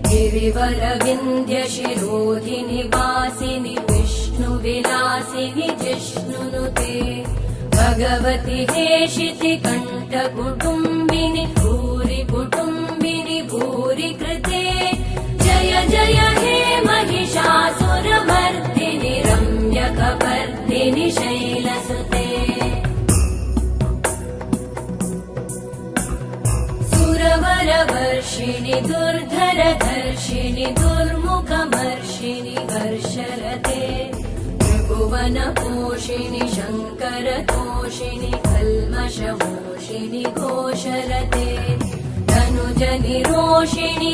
गिरिवरविन्द्यशिरोधिनि वासिनि विष्णुविलासिनि जिष्णुनुते भगवति हेशिति कण्ठकुटुम्बिनि भूरि कुटुम्बिनि भूरि कृते जय जय हे महिषासुरमर्दिनि रम्यकपर्दिनि शैलसुते सुरवरवर्षिणि दुर्धरधर्षिणि दुर्मुखमर्षिणि हर्षरते त्रिभुवनपोषिणि शङ्करतोषिणि कल्मषमोषिणि घोषरते धनुजनिरोषिणि